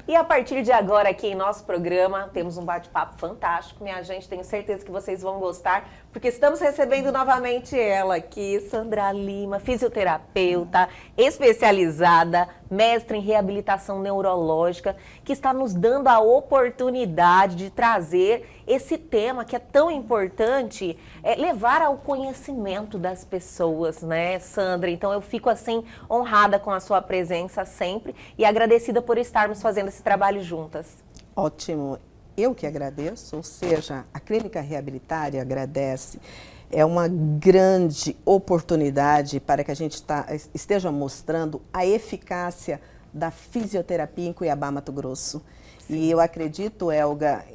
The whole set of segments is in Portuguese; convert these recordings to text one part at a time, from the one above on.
E a partir de agora, aqui em nosso programa, temos um bate-papo fantástico. Minha gente, tenho certeza que vocês vão gostar, porque estamos recebendo novamente ela aqui, Sandra Lima, fisioterapeuta, especializada, mestre em reabilitação neurológica, que está nos dando a oportunidade de trazer esse tema que é tão importante, levar ao conhecimento das pessoas, né, Sandra? Então eu fico assim honrada com a sua presença sempre e agradecida por estarmos fazendo esse trabalho juntas. Ótimo, eu que agradeço, ou seja, a Clínica Reabilitária agradece. É uma grande oportunidade para que a gente esteja mostrando a eficácia da fisioterapia em Cuiabá, Mato Grosso. Sim. E eu acredito, Elga,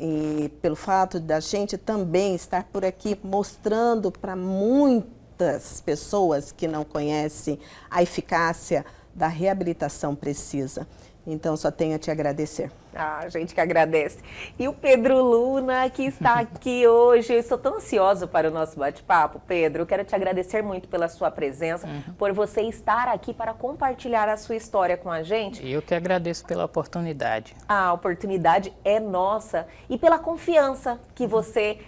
pelo fato da gente também estar por aqui mostrando para muitas pessoas que não conhecem a eficácia da reabilitação precisa. Então, só tenho a te agradecer. A gente que agradece. E o Pedro Luna, que está aqui hoje. Eu estou tão ansiosa para o nosso bate-papo, Pedro. Eu quero te agradecer muito pela sua presença, por você estar aqui para compartilhar a sua história com a gente. Eu que agradeço pela oportunidade. A oportunidade é nossa e pela confiança que você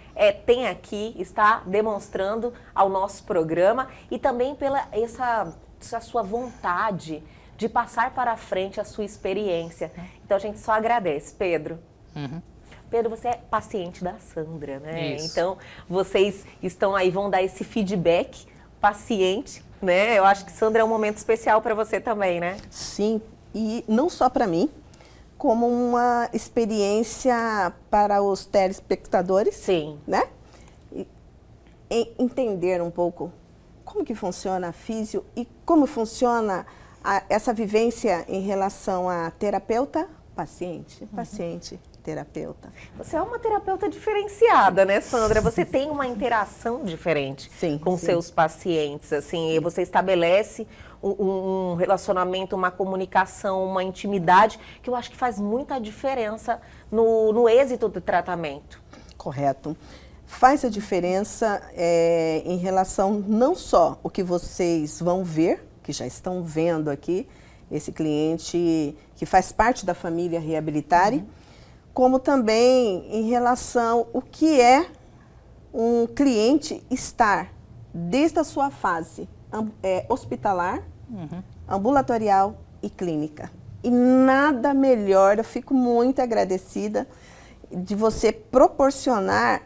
tem aqui, está demonstrando ao nosso programa e também pela essa sua vontade de passar para frente a sua experiência. Então a gente só agradece, Pedro. Pedro, você é paciente da Sandra, né? Isso. Então vocês estão aí, vão dar esse feedback paciente, né? Eu acho que, Sandra, é um momento especial para você também, né? Sim, e não só para mim, como uma experiência para os telespectadores. Sim. Né? E entender um pouco como que funciona a físio e como funciona essa vivência em relação a terapeuta, paciente, paciente, terapeuta. Você é uma terapeuta diferenciada, né, Sandra? Você tem uma interação diferente com seus pacientes, assim, e você estabelece um relacionamento, uma comunicação, uma intimidade, que eu acho que faz muita diferença no êxito do tratamento. Correto. Faz a diferença em relação não só o que vocês vão ver, que já estão vendo aqui, esse cliente que faz parte da família Reabilitare, como também em relação ao que é um cliente estar desde a sua fase hospitalar, ambulatorial e clínica. E nada melhor, eu fico muito agradecida de você proporcionar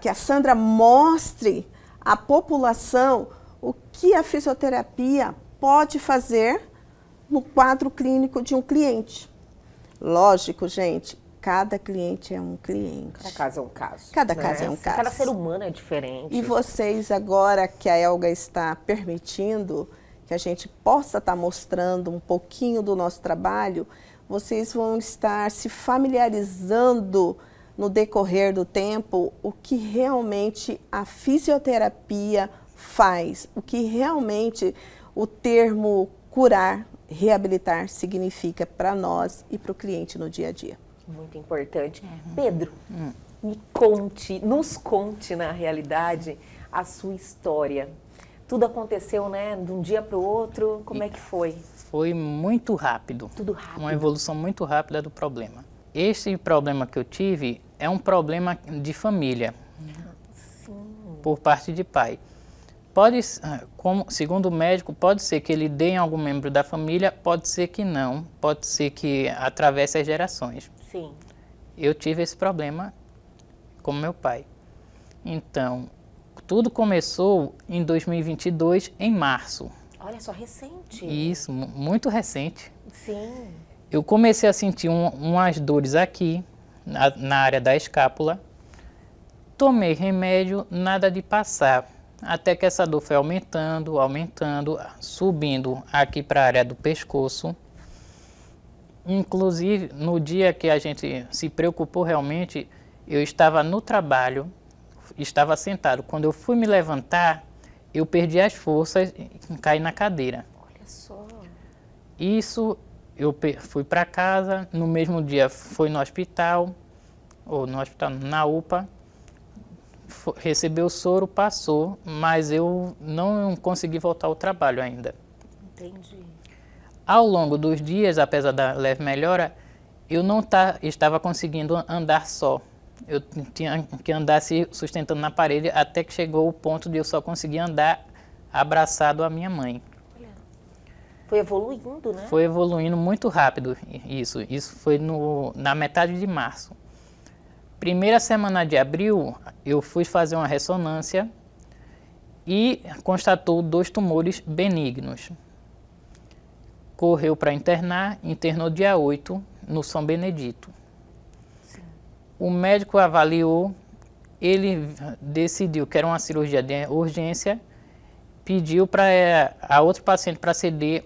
que a Sandra mostre à população o que a fisioterapia pode fazer no quadro clínico de um cliente. Lógico, gente, cada cliente é um cliente. Cada caso é um caso. Cada caso é um caso. Cada ser humano é diferente. E vocês, agora que a Elga está permitindo que a gente possa estar mostrando um pouquinho do nosso trabalho, vocês vão estar se familiarizando no decorrer do tempo o que realmente a fisioterapia faz, o que realmente o termo curar, reabilitar significa para nós e para o cliente no dia a dia. Muito importante. Pedro, nos conte na realidade a sua história. Tudo aconteceu, né, de um dia para o outro, como é que foi? Foi muito rápido. Tudo rápido. Uma evolução muito rápida do problema. Esse problema que eu tive é um problema de família, por parte de pai. Pode, segundo o médico, pode ser que ele dê em algum membro da família, pode ser que não, pode ser que atravesse as gerações. Sim. Eu tive esse problema com meu pai. Então, tudo começou em 2022, em março. Olha só, recente. Isso, muito recente. Sim. Eu comecei a sentir umas dores aqui, na área da escápula. Tomei remédio, nada de passar. Até que essa dor foi aumentando, subindo aqui para a área do pescoço. Inclusive, no dia que a gente se preocupou realmente, eu estava no trabalho, estava sentado. Quando eu fui me levantar, eu perdi as forças e caí na cadeira. Olha só. Isso, eu fui para casa, no mesmo dia fui no hospital, na UPA, recebeu o soro, passou, mas eu não consegui voltar ao trabalho ainda. Entendi. Ao longo dos dias, apesar da leve melhora, eu não estava conseguindo andar só. Eu tinha que andar se sustentando na parede até que chegou o ponto de eu só conseguir andar abraçado à minha mãe. Foi evoluindo, né? Foi evoluindo muito rápido isso. Isso foi na metade de março. Primeira semana de abril, eu fui fazer uma ressonância e constatou 2 tumores benignos. Correu para internar, internou dia 8 no São Benedito. Sim. O médico avaliou, ele decidiu que era uma cirurgia de urgência, pediu para a outro paciente para ceder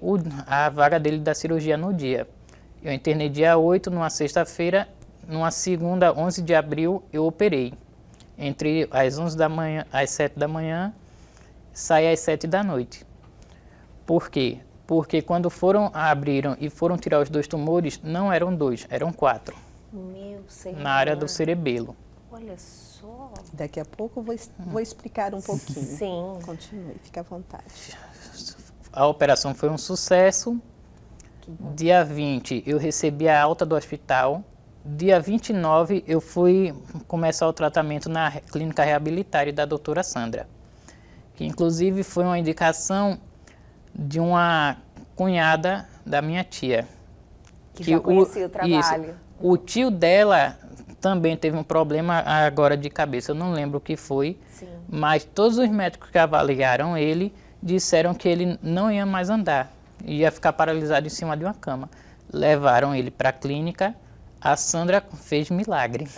a vaga dele da cirurgia no dia. Eu internei dia 8, numa sexta-feira, numa segunda, 11 de abril, eu operei. Entre as 11 da manhã, às 7 da manhã, saí às 7 da noite. Por quê? Porque quando abriram e foram tirar os 2 tumores, não eram 2, eram 4. Meu Senhor. Na área do cerebelo. Olha só. Daqui a pouco eu vou explicar um pouquinho. Sim. Continue, fique à vontade. A operação foi um sucesso. Dia 20 eu recebi a alta do hospital. Dia 29 eu fui começar o tratamento na clínica reabilitária da doutora Sandra, que inclusive foi uma indicação de uma cunhada da minha tia. Que já conhecia o trabalho. Isso, o tio dela também teve um problema agora de cabeça, eu não lembro o que foi, sim, mas todos os médicos que avaliaram ele disseram que ele não ia mais andar, ia ficar paralisado em cima de uma cama. Levaram ele para a clínica, a Sandra fez milagre.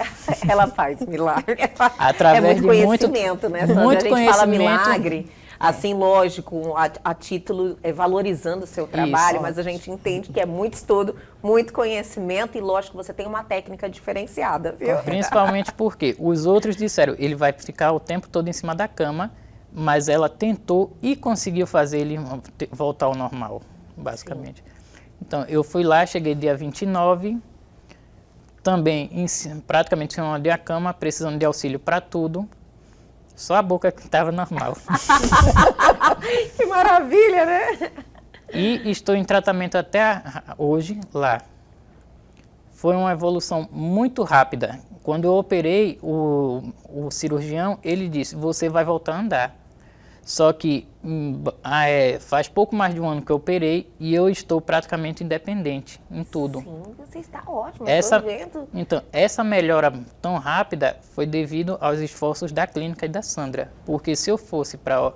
Ela faz milagre. Através é muito de conhecimento, né, Sandra? Muito a gente fala conhecimento. milagre, assim, lógico, a título, valorizando o seu trabalho, Isso. mas a gente entende que é muito estudo, muito conhecimento e, lógico, você tem uma técnica diferenciada, viu? Principalmente porque os outros disseram, ele vai ficar o tempo todo em cima da cama, mas ela tentou e conseguiu fazer ele voltar ao normal, basicamente. Sim. Então, eu fui lá, cheguei dia 29, também praticamente em cima da cama, precisando de auxílio para tudo. Só a boca que estava normal. Que maravilha, né? E estou em tratamento até hoje lá. Foi uma evolução muito rápida. Quando eu operei, o cirurgião, ele disse, você vai voltar a andar. Só que faz pouco mais de um ano que eu operei e eu estou praticamente independente em tudo. Sim, você está ótimo, estou vendo. Então, essa melhora tão rápida foi devido aos esforços da clínica e da Sandra. Porque se eu fosse para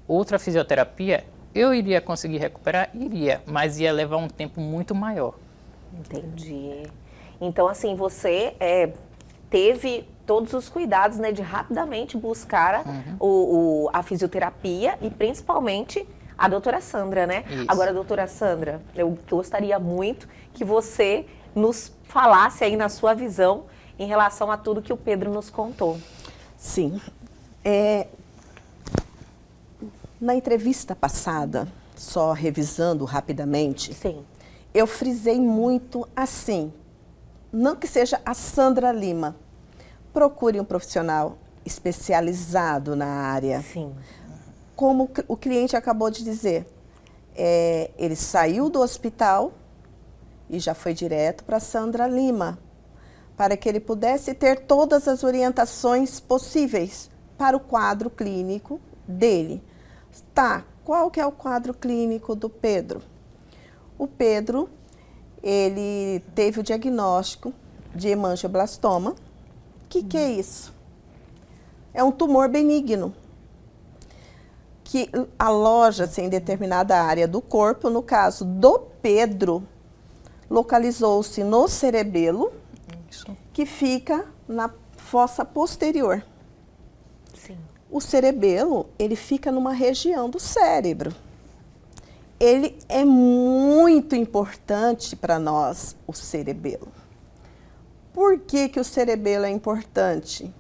outra fisioterapia, eu iria conseguir recuperar? Iria, mas ia levar um tempo muito maior. Entendi. Então, assim, você teve todos os cuidados, né, de rapidamente buscar a fisioterapia e principalmente a doutora Sandra, né? Isso. Agora, doutora Sandra, eu gostaria muito que você nos falasse aí na sua visão em relação a tudo que o Pedro nos contou. Sim. Na entrevista passada, só revisando rapidamente, sim, eu frisei muito assim, não que seja a Sandra Lima, procure um profissional especializado na área. Sim. Como o cliente acabou de dizer, ele saiu do hospital e já foi direto para Sandra Lima, para que ele pudesse ter todas as orientações possíveis para o quadro clínico dele. Tá, qual que é o quadro clínico do Pedro? O Pedro, ele teve o diagnóstico de hemangioblastoma. O que é isso? É um tumor benigno que aloja-se em determinada área do corpo. No caso do Pedro, localizou-se no cerebelo, que fica na fossa posterior. Sim. O cerebelo, ele fica numa região do cérebro. Ele é muito importante para nós, o cerebelo. Por que o cerebelo é importante?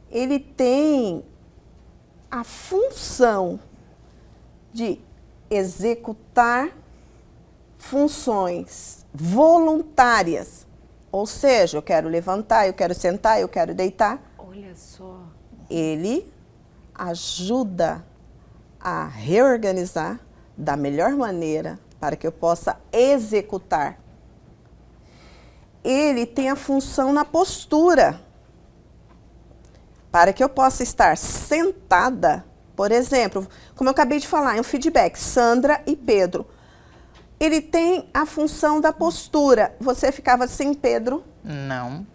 Ele tem a função de executar funções voluntárias. Ou seja, eu quero levantar, eu quero sentar, eu quero deitar. Olha só. Ele ajuda a reorganizar da melhor maneira para que eu possa executar. ele tem a função na postura. Para que eu possa estar sentada, por exemplo, como eu acabei de falar, é um feedback, Sandra e Pedro. Ele tem a função da postura. Você ficava assim, Pedro? Não.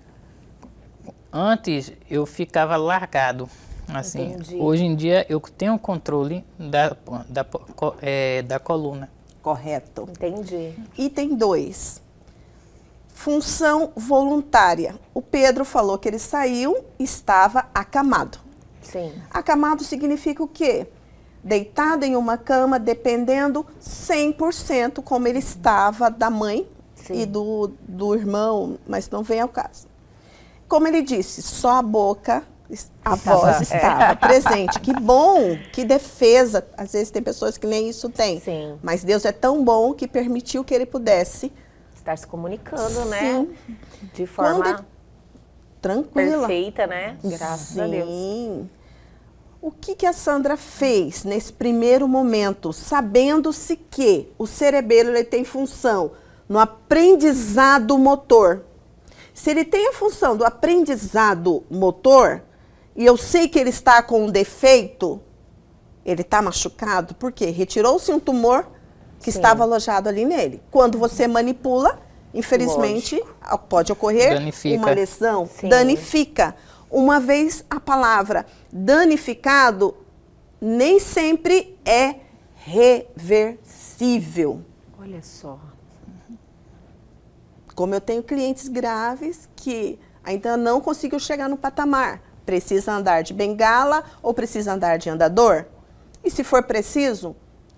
Antes eu ficava largado. Assim, Entendi. hoje em dia eu tenho controle da coluna. Correto. Entendi. Item 2. Função voluntária. O Pedro falou que ele saiu e estava acamado. Sim. Acamado significa o quê? Deitado em uma cama, dependendo 100% como ele estava da mãe Sim. e do irmão, mas não vem ao caso. Como ele disse, só a boca, a voz estava presente. Que bom, que defesa. Às vezes tem pessoas que nem isso têm. Sim. Mas Deus é tão bom que permitiu que ele pudesse Estar se comunicando, né? Sim. De forma Quando- tranquila. perfeita, né? Graças a Deus. Sim. O que a Sandra fez nesse primeiro momento, sabendo-se que o cerebelo ele tem função no aprendizado motor? Se ele tem a função do aprendizado motor, e eu sei que ele está com um defeito, ele está machucado, por quê? Retirou-se um tumor que Sim. estava alojado ali nele. Quando você manipula, infelizmente, pode ocorrer Danifica. uma lesão, Sim. danifica. Uma vez a palavra danificado nem sempre é reversível. Olha só. Como eu tenho clientes graves que ainda não conseguiu chegar no patamar, precisa andar de bengala ou precisa andar de andador? E se for preciso,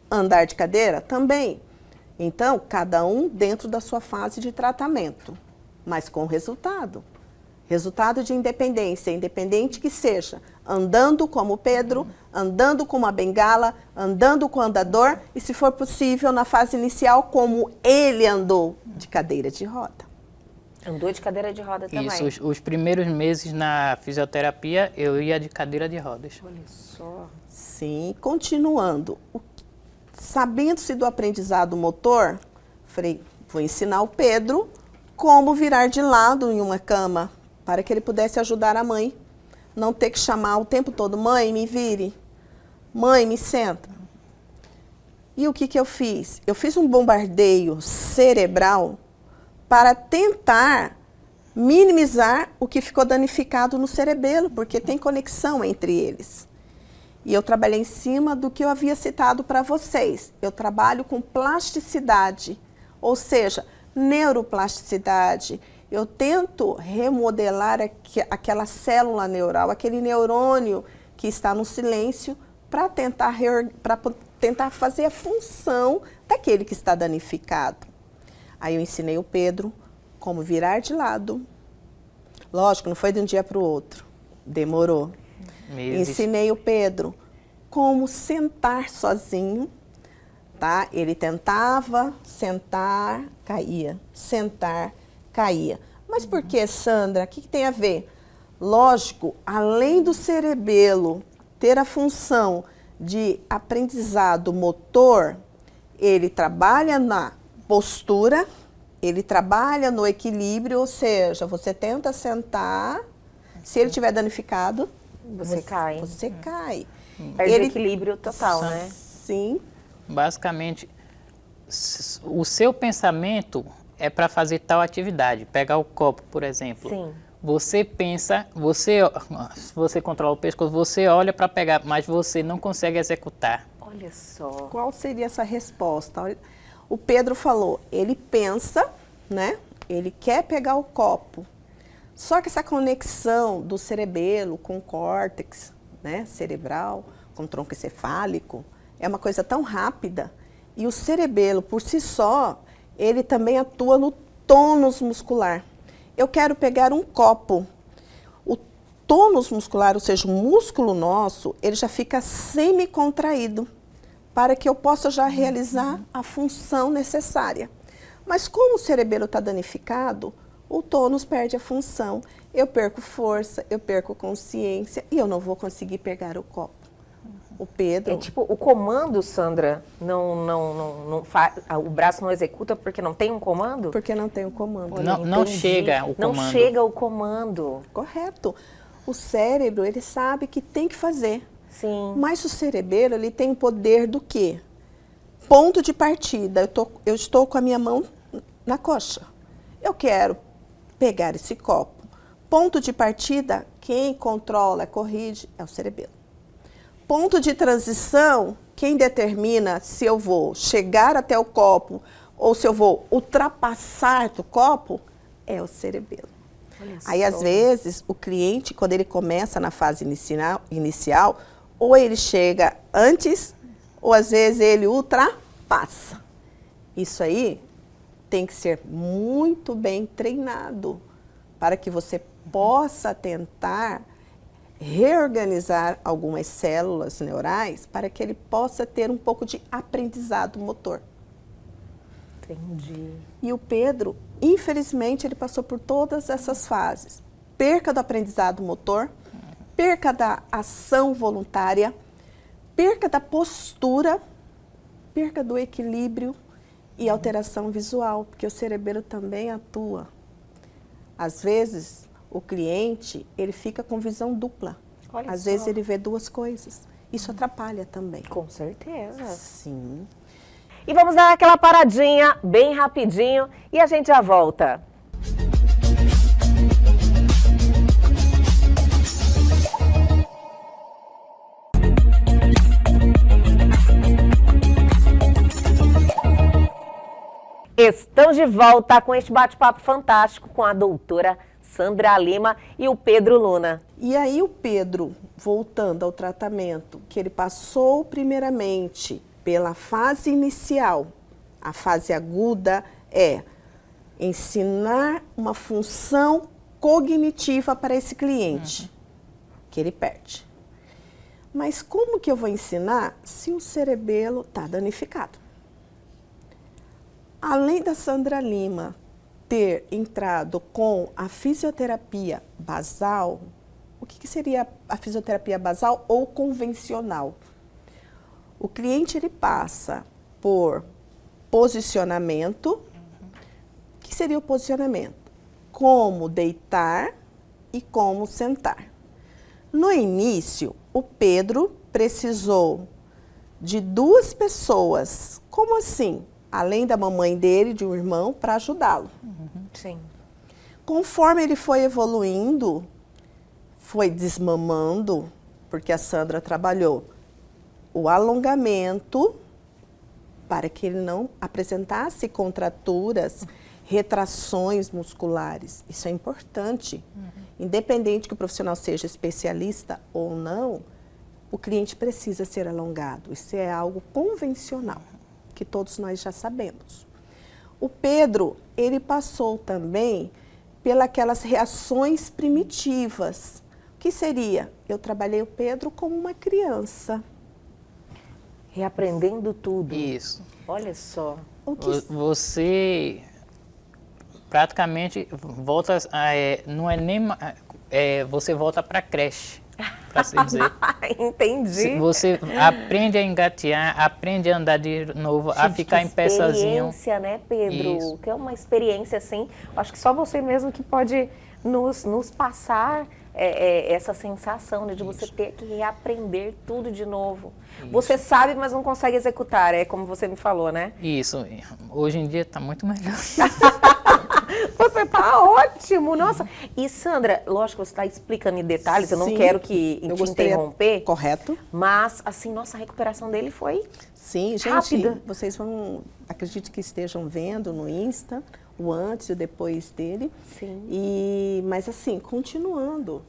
andar de cadeira também. Então, cada um dentro da sua fase de tratamento, mas com resultado. Resultado de independência, independente que seja, andando como Pedro, andando com uma bengala, andando com andador e, se for possível, na fase inicial, como ele andou de cadeira de roda. Andou de cadeira de roda também. Isso, os primeiros meses na fisioterapia eu ia de cadeira de rodas. Olha só. Sim, continuando. Sabendo-se do aprendizado motor, falei, vou ensinar o Pedro como virar de lado em uma cama, para que ele pudesse ajudar a mãe. Não ter que chamar o tempo todo, mãe, me vire. Mãe, me senta. E o que eu fiz? Eu fiz um bombardeio cerebral para tentar minimizar o que ficou danificado no cerebelo, porque tem conexão entre eles. E eu trabalhei em cima do que eu havia citado para vocês. Eu trabalho com plasticidade, ou seja, neuroplasticidade. Eu tento remodelar aquela célula neural, aquele neurônio que está no silêncio, para tentar fazer a função daquele que está danificado. Aí eu ensinei o Pedro como virar de lado. Lógico, não foi de um dia para o outro. Demorou. Meses. Ensinei o Pedro como sentar sozinho, tá? Ele tentava sentar, caía, sentar, caía. Mas por que, Sandra? O que tem a ver? Lógico, além do cerebelo ter a função de aprendizado motor, ele trabalha na postura, ele trabalha no equilíbrio, ou seja, você tenta sentar, se ele estiver danificado, Você cai. Você cai. Perde o equilíbrio total, né? Sim. Basicamente, o seu pensamento é para fazer tal atividade. Pegar o copo, por exemplo. Sim. Você pensa, se você controla o pescoço, você olha para pegar, mas você não consegue executar. Olha só. Qual seria essa resposta? O Pedro falou, ele pensa, né? Ele quer pegar o copo. Só que essa conexão do cerebelo com o córtex, né, cerebral, com o tronco encefálico, é uma coisa tão rápida. E o cerebelo, por si só, ele também atua no tônus muscular. Eu quero pegar um copo. O tônus muscular, ou seja, o músculo nosso, ele já fica semi-contraído para que eu possa já realizar a função necessária. Mas como o cerebelo está danificado, o tônus perde a função. Eu perco força, eu perco consciência e eu não vou conseguir pegar o copo. O Pedro. É tipo, o comando, Sandra, o braço não executa porque não tem um comando? Porque não tem o comando. Não chega o comando. Não chega o comando. Correto. O cérebro, ele sabe que tem que fazer. Sim. Mas o cerebelo, ele tem o poder do quê? Ponto de partida. Eu estou com a minha mão na coxa. Eu quero pegar esse copo. Ponto de partida, quem controla, corrige, é o cerebelo. Ponto de transição, quem determina se eu vou chegar até o copo ou se eu vou ultrapassar do copo, é o cerebelo. Aí, às vezes, o cliente, quando ele começa na fase inicial, ou ele chega antes, ou às vezes ele ultrapassa. Isso aí tem que ser muito bem treinado para que você possa tentar reorganizar algumas células neurais para que ele possa ter um pouco de aprendizado motor. Entendi. E o Pedro, infelizmente, ele passou por todas essas fases. Perca do aprendizado motor, perca da ação voluntária, perca da postura, perca do equilíbrio e alteração visual, porque o cerebelo também atua. Às vezes, o cliente, ele fica com visão dupla. Olha Às só. vezes ele vê duas coisas. Isso atrapalha também. Com certeza. Sim. E vamos dar aquela paradinha bem rapidinho e a gente já volta. Estamos de volta com este bate-papo fantástico com a doutora Sandra Lima e o Pedro Luna. E aí o Pedro, voltando ao tratamento, que ele passou primeiramente pela fase inicial, a fase aguda é ensinar uma função cognitiva para esse cliente, que ele perde. Mas como que eu vou ensinar se o cerebelo está danificado? Além da Sandra Lima ter entrado com a fisioterapia basal, o que seria a fisioterapia basal ou convencional? O cliente ele passa por posicionamento. O que seria o posicionamento? Como deitar e como sentar. No início, o Pedro precisou de 2 pessoas. Como assim? Além da mamãe dele, de um irmão, para ajudá-lo. Sim. Conforme ele foi evoluindo, foi desmamando, porque a Sandra trabalhou o alongamento para que ele não apresentasse contraturas, retrações musculares. Isso é importante. Independente que o profissional seja especialista ou não, o cliente precisa ser alongado. Isso é algo convencional, que todos nós já sabemos. O Pedro, ele passou também pelas reações primitivas. O que seria? Eu trabalhei o Pedro como uma criança. Reaprendendo tudo. Isso. Olha só. Você praticamente volta, não é nem, você volta para a creche, para assim dizer. Entendi. Você aprende a engatear, aprende a andar de novo, a Gente, ficar que em pé sozinho. experiência, né, Pedro? Isso. Que é uma experiência, assim, acho que só você mesmo que pode nos passar essa sensação, né, de você ter que reaprender tudo de novo. Isso. Você sabe, mas não consegue executar, é como você me falou, né? Isso, hoje em dia está muito melhor. Você tá ótimo, nossa. E Sandra, lógico, você está explicando em detalhes, eu não Sim, quero que eu te gostaria- interromper. Correto? Mas, assim, nossa, a recuperação dele foi Sim, gente, rápida. vocês vão, acredito que estejam vendo no Insta, o antes e o depois dele. Sim. Mas assim, continuando,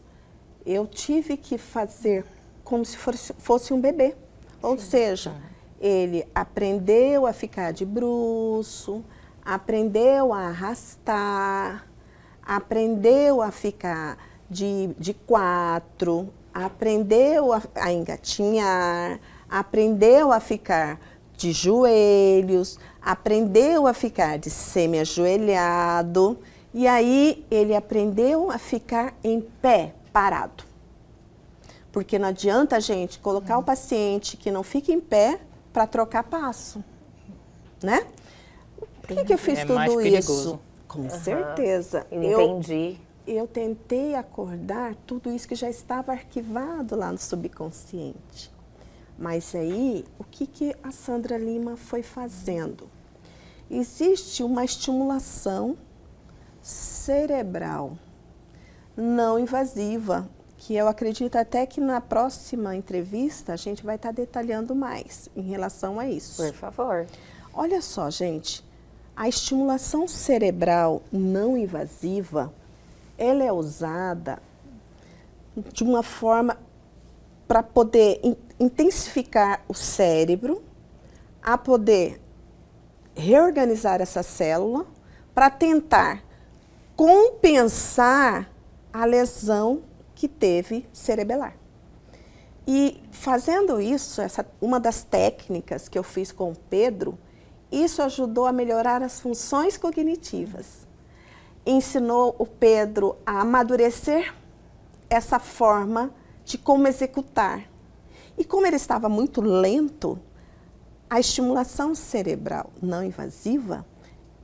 eu tive que fazer como se fosse um bebê. Ou seja, ele aprendeu a ficar de bruço, aprendeu a arrastar, aprendeu a ficar de 4, aprendeu a engatinhar, aprendeu a ficar de joelhos, aprendeu a ficar de semi-ajoelhado, e aí ele aprendeu a ficar em pé, parado. Porque não adianta a gente colocar o paciente que não fica em pé para trocar passo, né? Por que eu fiz É mais tudo perigoso. isso? Com certeza. Entendi. Eu tentei acordar tudo isso que já estava arquivado lá no subconsciente. Mas aí, o que a Sandra Lima foi fazendo? Existe uma estimulação cerebral não invasiva, que eu acredito até que na próxima entrevista a gente vai estar detalhando mais em relação a isso. Por favor. Olha só, gente, a estimulação cerebral não invasiva, ela é usada de uma forma para poder intensificar o cérebro, a poder reorganizar essa célula para tentar compensar a lesão que teve cerebelar. E fazendo isso, uma das técnicas que eu fiz com o Pedro, isso ajudou a melhorar as funções cognitivas. Ensinou o Pedro a amadurecer essa forma de como executar. E como ele estava muito lento, a estimulação cerebral não invasiva,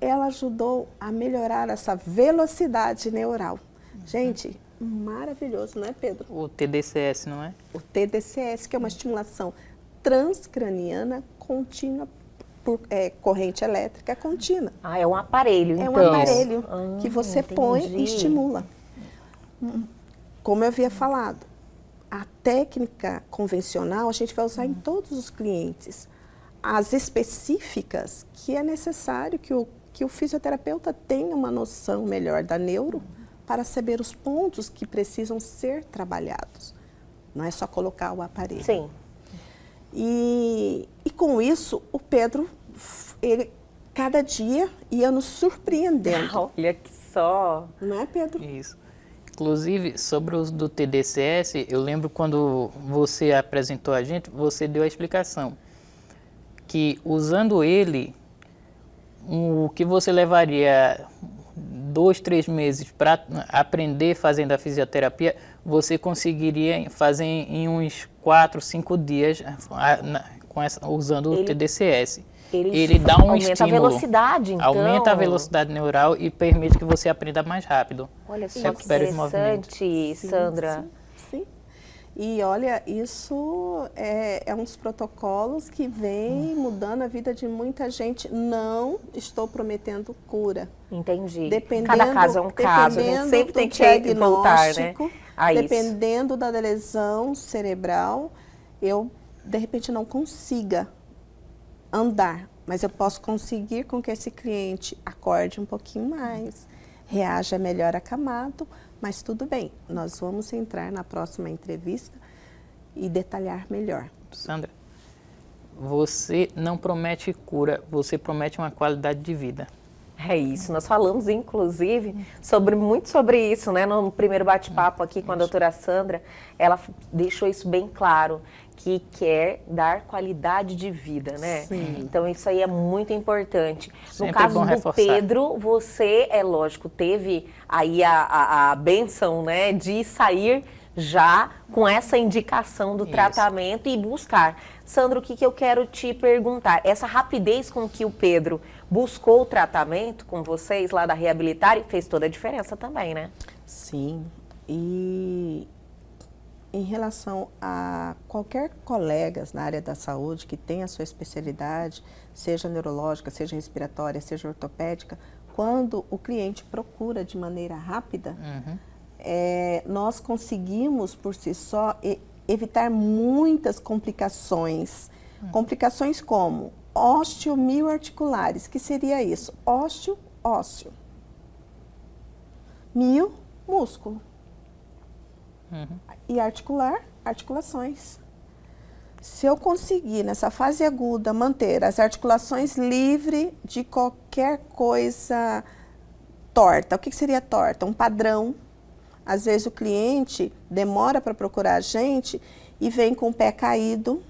ela ajudou a melhorar essa velocidade neural. Gente, maravilhoso, não é, Pedro? O TDCS, não é? O TDCS, que é uma estimulação transcraniana contínua por corrente elétrica contínua. Ah, é um aparelho, É então. um aparelho que você entendi. põe e estimula. Como eu havia falado, a técnica convencional a gente vai usar em todos os clientes. As específicas, que é necessário que o fisioterapeuta tenha uma noção melhor da neuro para saber os pontos que precisam ser trabalhados. Não é só colocar o aparelho. Sim. E com isso, o Pedro, ele cada dia ia nos surpreendendo. Olha que só. Não é, Pedro? Isso. Inclusive, sobre o uso do TDCS, eu lembro quando você apresentou a gente, você deu a explicação que usando ele, o que você levaria 2, 3 meses para aprender fazendo a fisioterapia, você conseguiria fazer em uns 4, 5 dias usando o TDCS. Ele dá um aumenta estímulo. a velocidade, então. Aumenta a velocidade neural e permite que você aprenda mais rápido. Olha só que Recupera os movimentos. interessante, Sandra. Sim. E olha, isso é um dos protocolos que vem mudando a vida de muita gente. Não estou prometendo cura. Entendi. Dependendo, Cada caso é um caso, a gente sempre tem que voltar, né? A isso. Dependendo da lesão cerebral, eu, de repente, não consiga andar, mas eu posso conseguir com que esse cliente acorde um pouquinho mais, reaja melhor acamado, mas tudo bem, nós vamos entrar na próxima entrevista e detalhar melhor. Sandra, você não promete cura, você promete uma qualidade de vida. É isso, nós falamos inclusive muito sobre isso, né? No primeiro bate-papo aqui com a doutora Sandra, ela deixou isso bem claro, que quer dar qualidade de vida, né? Sim. Então isso aí é muito importante. Sempre No caso bom do reforçar. Pedro, você, é lógico, teve aí a bênção, né, de sair já com essa indicação do Isso. tratamento e buscar. Sandro, o que eu quero te perguntar? Essa rapidez com que o Pedro buscou o tratamento com vocês lá da Reabilitar fez toda a diferença também, né? Sim, e em relação a qualquer colega na área da saúde que tenha a sua especialidade, seja neurológica, seja respiratória, seja ortopédica, quando o cliente procura de maneira rápida, nós conseguimos por si só evitar muitas complicações. Complicações como osteomioarticulares, que seria isso? Ósteo, ósseo. Mio, músculo. E articular, articulações. Se eu conseguir, nessa fase aguda, manter as articulações livres de qualquer coisa torta. O que seria torta? Um padrão. Às vezes o cliente demora para procurar a gente e vem com o pé caído.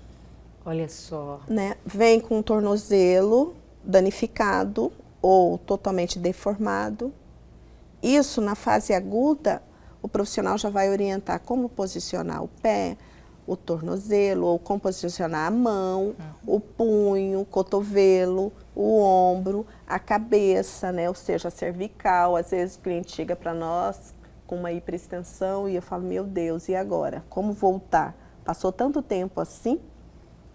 Olha só. Né? Vem com o tornozelo danificado ou totalmente deformado. Isso, na fase aguda, o profissional já vai orientar como posicionar o pé, o tornozelo, ou como posicionar a mão, o punho, o cotovelo, o ombro, a cabeça, né? Ou seja, a cervical. Às vezes o cliente chega para nós com uma hiperextensão e eu falo, meu Deus, e agora? Como voltar? Passou tanto tempo assim,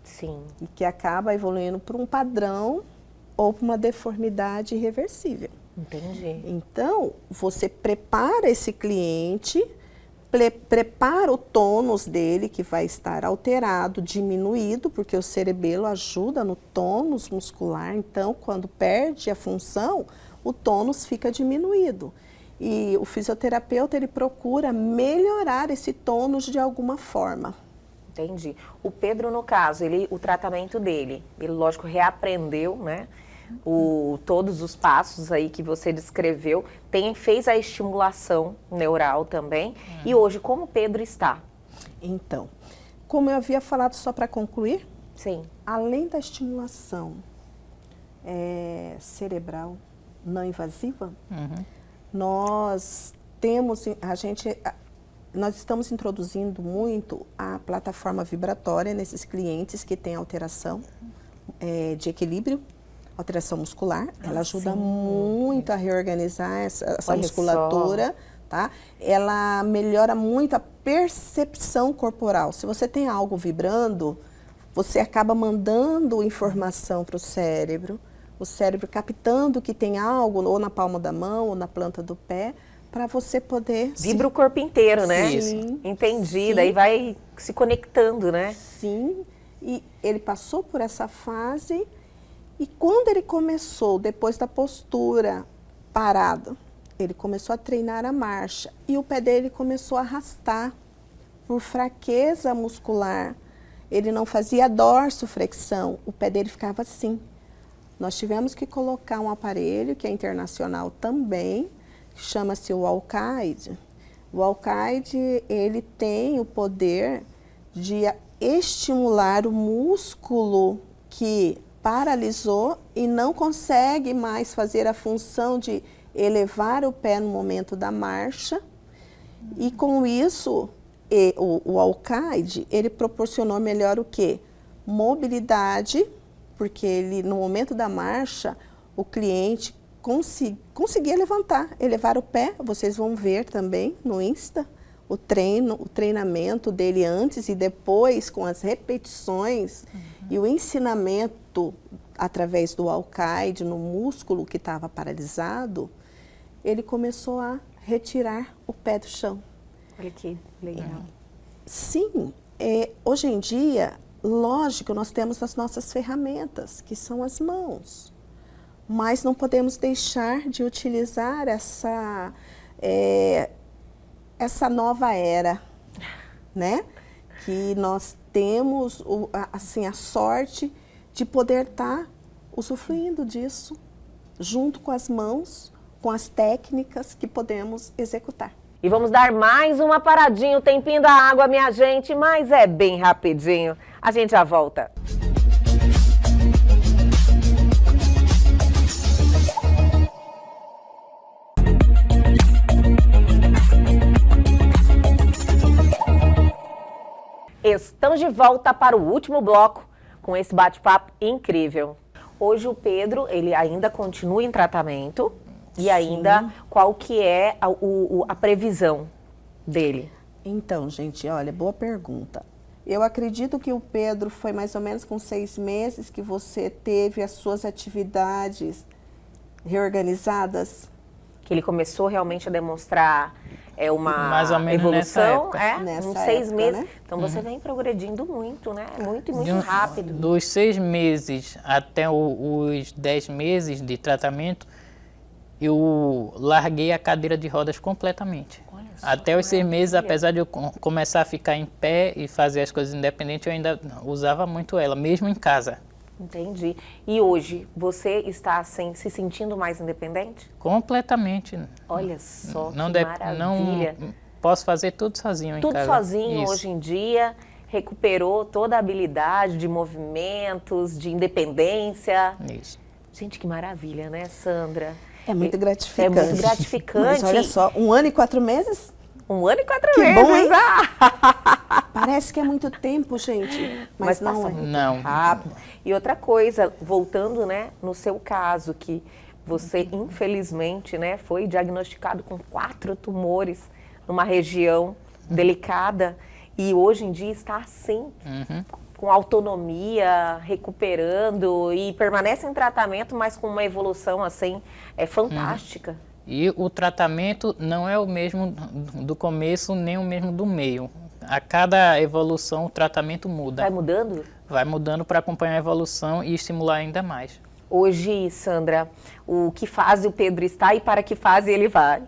Sim. e que acaba evoluindo para um padrão ou para uma deformidade irreversível. Entendi. Então, você prepara esse cliente, prepara o tônus dele, que vai estar alterado, diminuído, porque o cerebelo ajuda no tônus muscular. Então, quando perde a função, o tônus fica diminuído. E o fisioterapeuta, ele procura melhorar esse tônus de alguma forma. Entendi. O Pedro, no caso, o tratamento dele, ele, lógico, reaprendeu, né? Todos os passos aí que você descreveu, fez a estimulação neural também. E hoje, como o Pedro está? Então, como eu havia falado, só para concluir, Sim. além da estimulação cerebral não invasiva, nós estamos introduzindo muito a plataforma vibratória nesses clientes que têm alteração de equilíbrio, alteração muscular. Ela ajuda muito a reorganizar essa musculatura, tá? Ela melhora muito a percepção corporal. Se você tem algo vibrando, você acaba mandando informação para o cérebro captando que tem algo ou na palma da mão ou na planta do pé, para você poder... Vibra o corpo inteiro, né? Sim. Entendi. Sim. Daí vai se conectando, né? Sim. E ele passou por essa fase e quando ele começou, depois da postura parada, ele começou a treinar a marcha e o pé dele começou a arrastar por fraqueza muscular. Ele não fazia dorsoflexão, o pé dele ficava assim. Nós tivemos que colocar um aparelho, que é internacional também, chama-se o Alcaide. O Alcaide, ele tem o poder de estimular o músculo que paralisou e não consegue mais fazer a função de elevar o pé no momento da marcha. E com isso, o Alcaide, ele proporcionou melhor o quê? Mobilidade, porque ele, no momento da marcha, o cliente conseguia elevar o pé. Vocês vão ver também no Insta o treinamento dele antes e depois, com as repetições e o ensinamento através do Alcaide no músculo que estava paralisado, ele começou a retirar o pé do chão. Olha que legal. Sim, hoje em dia, lógico, nós temos as nossas ferramentas, que são as mãos. Mas não podemos deixar de utilizar essa nova era, né? Que nós temos assim, a sorte de poder estar usufruindo disso, junto com as mãos, com as técnicas que podemos executar. E vamos dar mais uma paradinha, o tempinho da água, minha gente, mas é bem rapidinho. A gente já volta. Estamos de volta para o último bloco com esse bate-papo incrível. Hoje o Pedro, ele ainda continua em tratamento e ainda qual que é a previsão dele? Então, gente, olha, boa pergunta. Eu acredito que o Pedro foi mais ou menos com 6 meses que você teve as suas atividades reorganizadas. Que ele começou realmente a demonstrar uma mais ou menos evolução, nessa uns 6 época, meses. né? Então você vem progredindo muito, né? Muito e muito rápido. Dos 6 meses até os 10 meses de tratamento, eu larguei a cadeira de rodas completamente. Olha só, Até os 6 meses, maravilha. apesar de eu começar a ficar em pé e fazer as coisas independentes, eu ainda usava muito ela, mesmo em casa. Entendi. E hoje, você está assim, se sentindo mais independente? Completamente. Olha só, Não que maravilha. não posso fazer tudo sozinho em Tudo casa. sozinho Isso. hoje em dia, recuperou toda a habilidade de movimentos, de independência. Isso. Gente, que maravilha, né, Sandra? É muito gratificante. É muito gratificante. Mas olha só, 1 ano e 4 meses? 1 ano e 4 Que meses. bom, hein? Ah! Parece que é muito tempo, gente, mas não passa é. muito Não. rápido. E outra coisa, voltando, né, no seu caso, que você, infelizmente, né, foi diagnosticado com 4 tumores numa região delicada e hoje em dia está assim, com autonomia, recuperando e permanece em tratamento, mas com uma evolução assim, fantástica. E o tratamento não é o mesmo do começo, nem o mesmo do meio. A cada evolução, o tratamento muda. Vai mudando? Vai mudando para acompanhar a evolução e estimular ainda mais. Hoje, Sandra, o que fase o Pedro está e para que fase ele vai?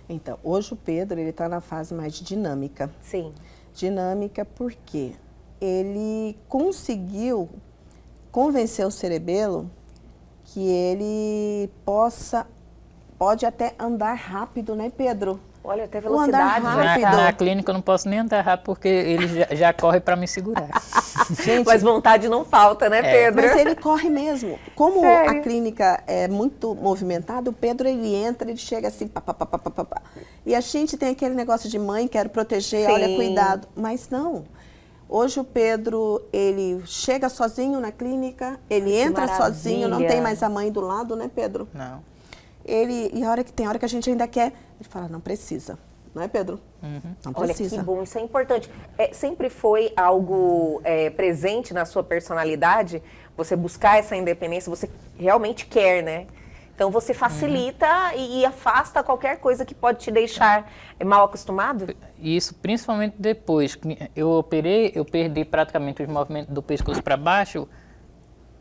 Então, hoje o Pedro, ele está na fase mais de dinâmica. Sim. Dinâmica porque ele conseguiu convencer o cerebelo que ele pode até andar rápido, né, Pedro? Olha, até O andar velocidade já rápido. está. Na clínica eu não posso nem andar rápido porque ele já corre para me segurar. Gente, Mas vontade não falta, né, Pedro? mas ele corre mesmo. Como Sério? a clínica é muito movimentada, o Pedro, ele entra, ele chega assim, pá, pá, pá, pá, pá, pá. E a gente tem aquele negócio de mãe, quero proteger, Sim. olha, cuidado. Mas não. Hoje o Pedro, ele chega sozinho na clínica, ele entra sozinho, não tem mais a mãe do lado, né, Pedro? Não. E a hora que a gente ainda quer, ele fala, não precisa. Não é, Pedro? Não Olha precisa. que bom, isso é importante. Sempre foi algo presente na sua personalidade, você buscar essa independência, você realmente quer, né? Então você facilita e afasta qualquer coisa que pode te deixar mal acostumado? E isso principalmente depois que eu operei, eu perdi praticamente os movimentos do pescoço para baixo.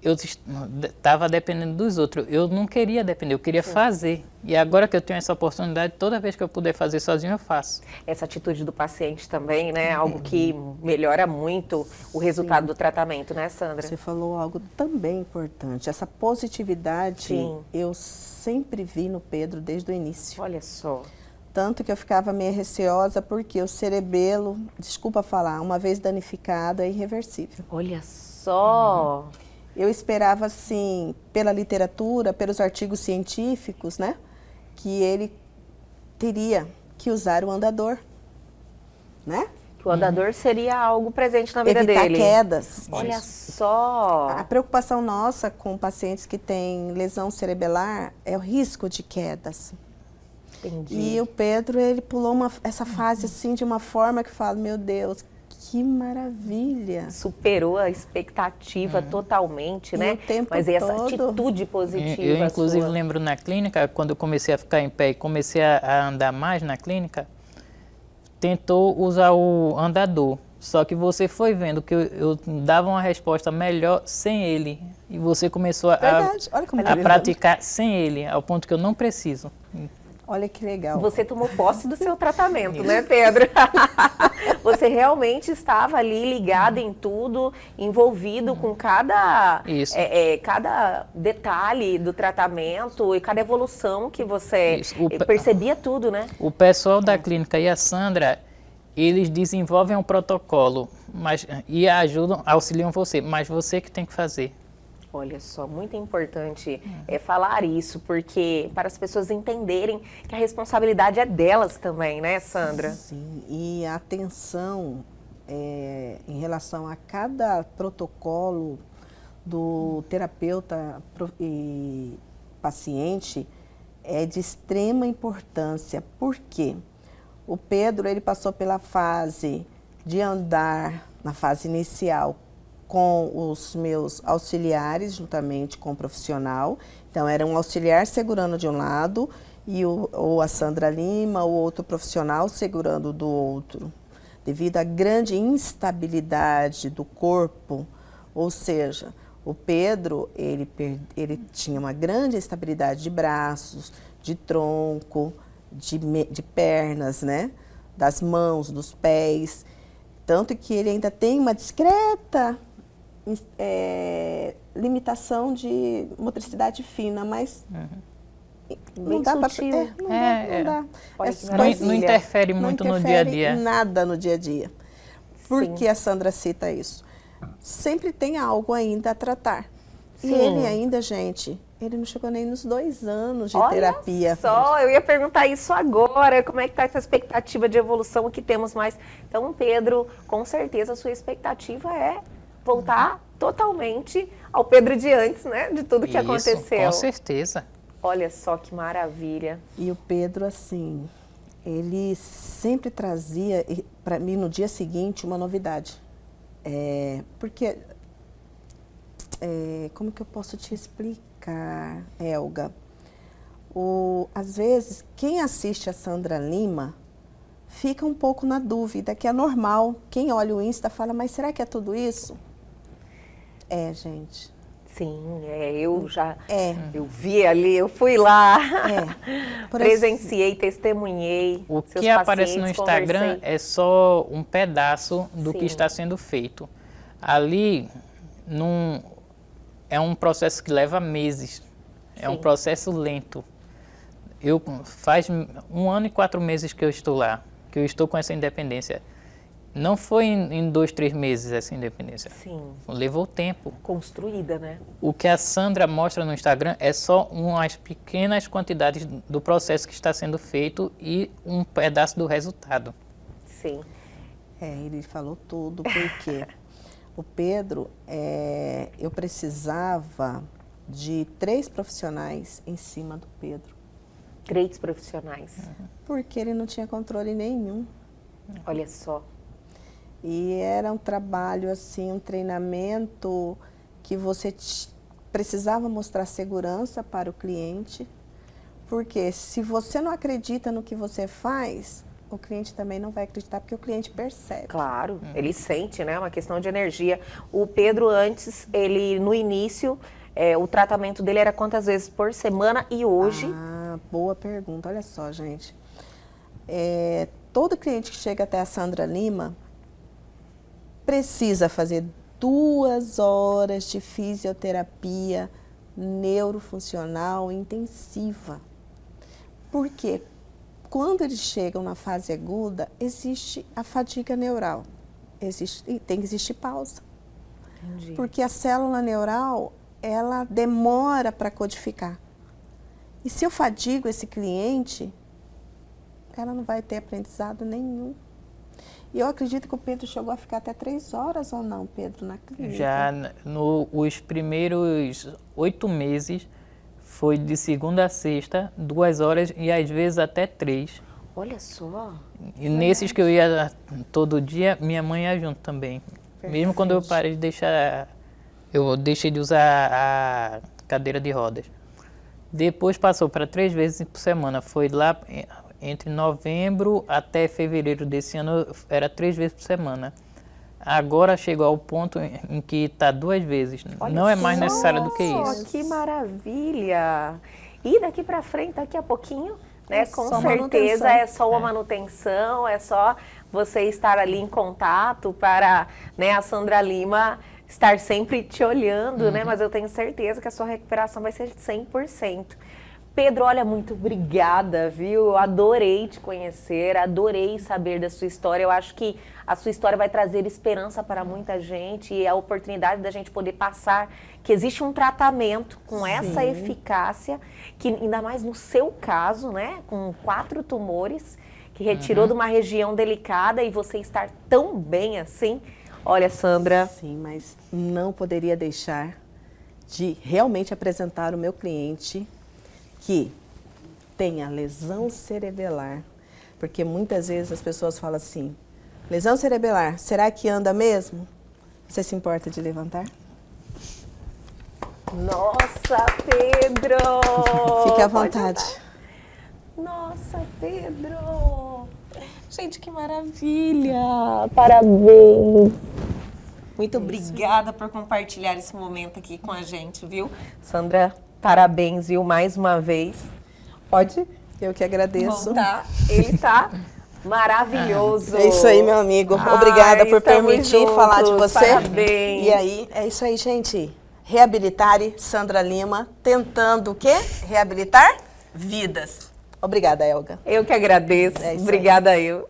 Eu estava dependendo dos outros. Eu não queria depender, eu queria fazer. E agora que eu tenho essa oportunidade, toda vez que eu puder fazer sozinho, eu faço. Essa atitude do paciente também, né? Algo que melhora muito o resultado do tratamento, né, Sandra? Você falou algo também importante. Essa positividade Sim. eu sempre vi no Pedro desde o início. Olha só. Tanto que eu ficava meio receosa porque o cerebelo, desculpa falar, uma vez danificado é irreversível. Olha só. Eu esperava, assim, pela literatura, pelos artigos científicos, né, que ele teria que usar o andador, né? Que o andador seria algo presente na vida Evitar dele. quedas. Olha só. A preocupação nossa com pacientes que têm lesão cerebelar é o risco de quedas. Entendi. E o Pedro, ele pulou essa fase assim de uma forma que fala, meu Deus, que maravilha. Superou a expectativa totalmente, E né? o tempo Mas essa todo. atitude positiva Eu inclusive sua. lembro na clínica, quando eu comecei a ficar em pé e comecei a andar mais na clínica, tentou usar o andador. Só que você foi vendo que eu dava uma resposta melhor sem ele. E você começou Verdade, olha como a tá praticar sem ele, ao ponto que eu não preciso. Olha que legal. Você tomou posse do seu tratamento, né, Pedro? Você realmente estava ali ligado em tudo, envolvido com cada, Isso. cada detalhe do tratamento e cada evolução que você Isso. percebia tudo, né? O pessoal da clínica e a Sandra, eles desenvolvem um protocolo e ajudam, auxiliam você, mas você que tem que fazer. Olha só, muito importante falar isso, porque para as pessoas entenderem que a responsabilidade é delas também, né, Sandra? Sim, e a atenção em relação a cada protocolo do terapeuta e paciente é de extrema importância. Por quê? O Pedro, ele passou pela fase de andar, na fase inicial, com os meus auxiliares, juntamente com o profissional. Então, era um auxiliar segurando de um lado e ou a Sandra Lima, o outro profissional segurando do outro. Devido à grande instabilidade do corpo, ou seja, o Pedro, ele tinha uma grande instabilidade de braços, de tronco, de pernas, né? Das mãos, dos pés. Tanto que ele ainda tem uma discreta limitação de motricidade fina, mas não dá para... Não dá. Olha que Não maravilha. interfere muito no dia a dia. Nada no dia a dia. Por Sim. que a Sandra cita isso? Sempre tem algo ainda a tratar. E Sim. ele ainda, gente, ele não chegou nem nos 2 anos de Olha terapia. só, eu ia perguntar isso agora, como é que tá essa expectativa de evolução, o que temos mais? Então, Pedro, com certeza a sua expectativa é voltar totalmente ao Pedro de antes, né? De tudo que Isso, aconteceu. com certeza. Olha só que maravilha. E o Pedro, assim, ele sempre trazia para mim no dia seguinte uma novidade. Porque, como que eu posso te explicar, Elga? Às vezes, quem assiste a Sandra Lima fica um pouco na dúvida, que é normal. Quem olha o Insta fala, mas será que é tudo isso? Gente. Sim, eu já É. eu vi ali, eu fui lá, Por presenciei, testemunhei. O seus que aparece no pacientes, Instagram conversei. é só um pedaço do Sim. que está sendo feito. Ali é um processo que leva meses. É um Sim. processo lento. Faz 1 ano e 4 meses que eu estou lá, que eu estou com essa independência. Não foi em 2, 3 meses essa independência. Sim, Levou tempo. construída, né? O que a Sandra mostra no Instagram é só umas pequenas quantidades do processo que está sendo feito e um pedaço do resultado. Sim. Ele falou tudo, porque o Pedro, eu precisava de 3 profissionais em cima do Pedro, 3 profissionais. porque ele não tinha controle nenhum. Olha só. E era um trabalho, assim, um treinamento que você precisava mostrar segurança para o cliente, porque se você não acredita no que você faz, o cliente também não vai acreditar, porque o cliente percebe. Claro, ele sente, né? Uma questão de energia. O Pedro antes, ele no início, o tratamento dele era quantas vezes por semana e hoje? Boa pergunta. Olha só, gente. Todo cliente que chega até a Sandra Lima precisa fazer 2 horas de fisioterapia neurofuncional intensiva. Porque quando eles chegam na fase aguda, existe a fadiga neural. E tem que existir pausa. Entendi. Porque a célula neural, ela demora para codificar. E se eu fadigo esse cliente, ela não vai ter aprendizado nenhum. E eu acredito que o Pedro chegou a ficar até 3 horas ou não, Pedro, na clínica? Já os primeiros 8 meses foi de segunda a sexta, 2 horas e às vezes até 3. Olha só. E nesses que eu ia todo dia, minha mãe ia junto também. Mesmo quando eu parei de eu deixei de usar a cadeira de rodas. Depois passou para 3 vezes por semana. Foi lá entre novembro até fevereiro desse ano, era 3 vezes por semana. Agora chegou ao ponto em que está 2 vezes. Olha Não é mais só, necessário do que isso. Que maravilha! E daqui para frente, daqui a pouquinho, né? Com só certeza manutenção. é só uma manutenção, é só você estar ali em contato para, né, a Sandra Lima estar sempre te olhando, né? Mas eu tenho certeza que a sua recuperação vai ser 100%. Pedro, olha, muito obrigada, viu? Eu adorei te conhecer, adorei saber da sua história. Eu acho que a sua história vai trazer esperança para muita gente e a oportunidade da gente poder passar que existe um tratamento com essa eficácia, que ainda mais no seu caso, né? Com 4 tumores, que retirou de uma região delicada e você estar tão bem assim. Olha, Sandra. Sim, mas não poderia deixar de realmente apresentar o meu cliente que tenha lesão cerebelar, porque muitas vezes as pessoas falam assim, lesão cerebelar, será que anda mesmo? Você se importa de levantar? Nossa, Pedro! Fique à Pode vontade. andar. Nossa, Pedro! Gente, que maravilha! Parabéns! Muito obrigada por compartilhar esse momento aqui com a gente, viu? Sandra, parabéns, viu, mais uma vez. Pode Eu que agradeço. voltar. Ele está maravilhoso. É isso aí, meu amigo. Ai, Obrigada por estamos permitir juntos. falar de você. Parabéns. E aí, é isso aí, gente. Reabilitare Sandra Lima, tentando o quê? Reabilitar vidas. Obrigada, Elga. Eu que agradeço. É isso aí. Obrigada, eu.